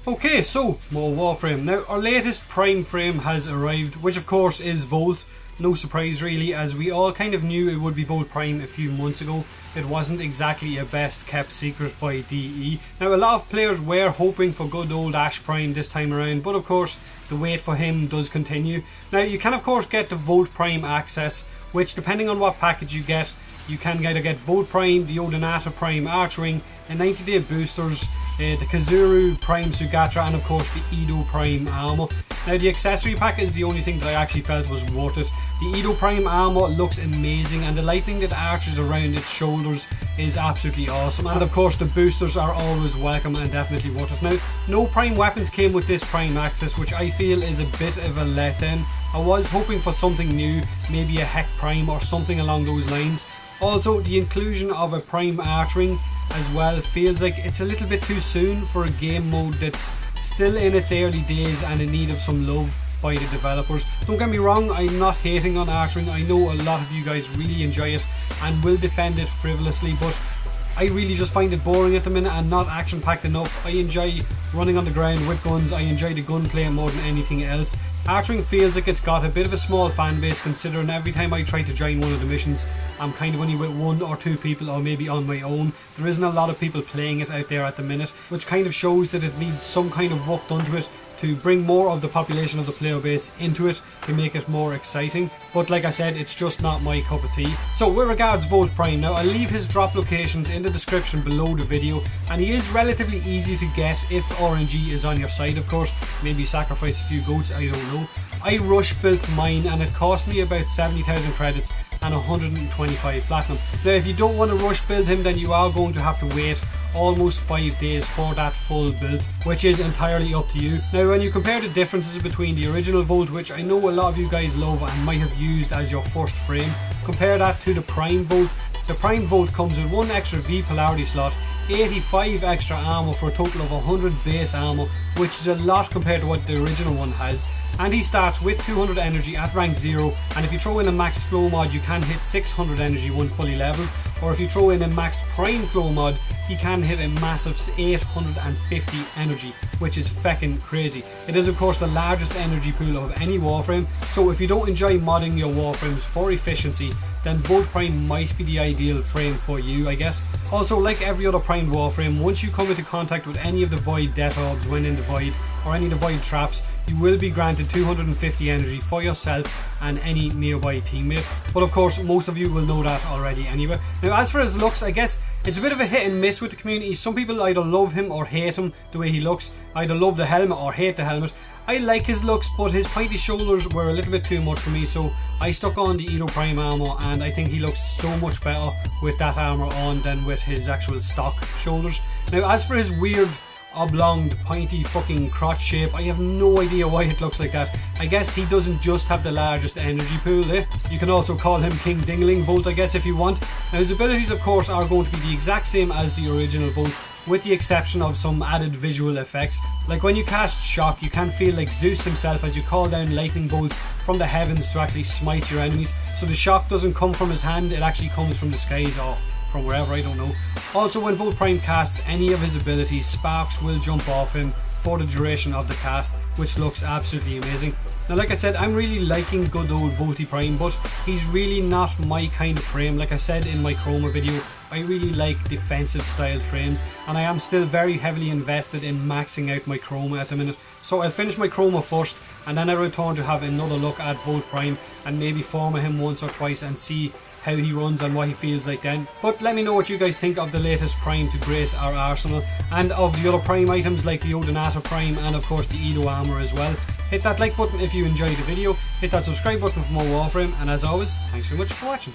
Okay, so more Warframe. Now our latest Prime frame has arrived, which of course is Volt. No surprise really, as we all kind of knew it would be Volt Prime a few months ago. It wasn't exactly a best kept secret by DE. Now a lot of players were hoping for good old Ash Prime this time around, but of course the wait for him does continue. Now you can of course get the Volt Prime access, which depending on what package you get, you can either get Volt Prime, the Odinata Prime Archwing, the 90-day boosters, the Kazuru Prime Sugatra, and of course the Edo Prime armor. Now the accessory pack is the only thing that I actually felt was worth it. The Edo Prime armor looks amazing, and the lightning that arches around its shoulders is absolutely awesome. And of course the boosters are always welcome and definitely worth it. Now no Prime weapons came with this Prime access, which I feel is a bit of a letdown. I was hoping for something new, maybe a Heck Prime or something along those lines. Also, the inclusion of a Prime Archwing as well feels like it's a little bit too soon for a game mode that's still in its early days and in need of some love by the developers. Don't get me wrong, I'm not hating on Archwing. I know a lot of you guys really enjoy it and will defend it frivolously, but I really just find it boring at the minute and not action packed enough. I enjoy running on the ground with guns, I enjoy the gunplay more than anything else. Archwing feels like it's got a bit of a small fan base, considering every time I try to join one of the missions I'm kind of only with 1 or 2 people, or maybe on my own. There isn't a lot of people playing it out there at the minute, which kind of shows that it needs some kind of work done to it to bring more of the population of the player base into it to make it more exciting. But like I said, it's just not my cup of tea. So with regards Volt Prime, now I'll leave his drop locations in the description below the video, and he is relatively easy to get if RNG is on your side, of course. Maybe sacrifice a few goats, I don't know. I rush built mine and it cost me about 70,000 credits and 125 platinum. Now if you don't want to rush build him, then you are going to have to wait almost 5 days for that full build, which is entirely up to you. Now when you compare the differences between the original Volt, which I know a lot of you guys love and might have used as your first frame, compare that to the Prime Volt. The Prime Volt comes with 1 extra V polarity slot, 85 extra armor for a total of 100 base armor, which is a lot compared to what the original one has. And he starts with 200 energy at rank 0, and if you throw in a maxed flow mod you can hit 600 energy when fully leveled, or if you throw in a maxed prime flow mod he can hit a massive 850 energy, which is feckin' crazy. It is of course the largest energy pool of any Warframe, so if you don't enjoy modding your Warframes for efficiency, then Volt Prime might be the ideal frame for you, I guess. Also, like every other primed Warframe, once you come into contact with any of the Void Death Orbs when in the Void, or any of the Void Traps, you will be granted 250 energy for yourself and any nearby teammate. But of course, most of you will know that already anyway. Now as for his looks, I guess it's a bit of a hit and miss with the community. Some people either love him or hate him the way he looks, either love the helmet or hate the helmet. I like his looks, but his pointy shoulders were a little bit too much for me, so I stuck on the Edo Prime armor, and I think he looks so much better with that armor on than with his actual stock shoulders. Now as for his weird oblonged pointy fucking crotch shape, I have no idea why it looks like that. I guess he doesn't just have the largest energy pool, eh? You can also call him King Dingling Volt, I guess, if you want. Now his abilities of course are going to be the exact same as the original Volt, with the exception of some added visual effects. Like when you cast Shock, you can feel like Zeus himself as you call down lightning bolts from the heavens to actually smite your enemies. So the shock doesn't come from his hand, it actually comes from the skies or from wherever, I don't know. Also, when Volt Prime casts any of his abilities, sparks will jump off him for the duration of the cast, which looks absolutely amazing. Now like I said, I'm really liking good old Volty Prime, but he's really not my kind of frame. Like I said in my Chroma video, I really like defensive styled frames, and I am still very heavily invested in maxing out my Chroma at the minute. So I'll finish my Chroma first, and then I'll return to have another look at Volt Prime and maybe forma him once or twice and see how he runs and what he feels like then. But let me know what you guys think of the latest Prime to grace our arsenal, and of the other Prime items like the Odinata Prime and of course the Edo armor as well. Hit that like button if you enjoyed the video, hit that subscribe button for more Warframe, and as always, thanks so much for watching.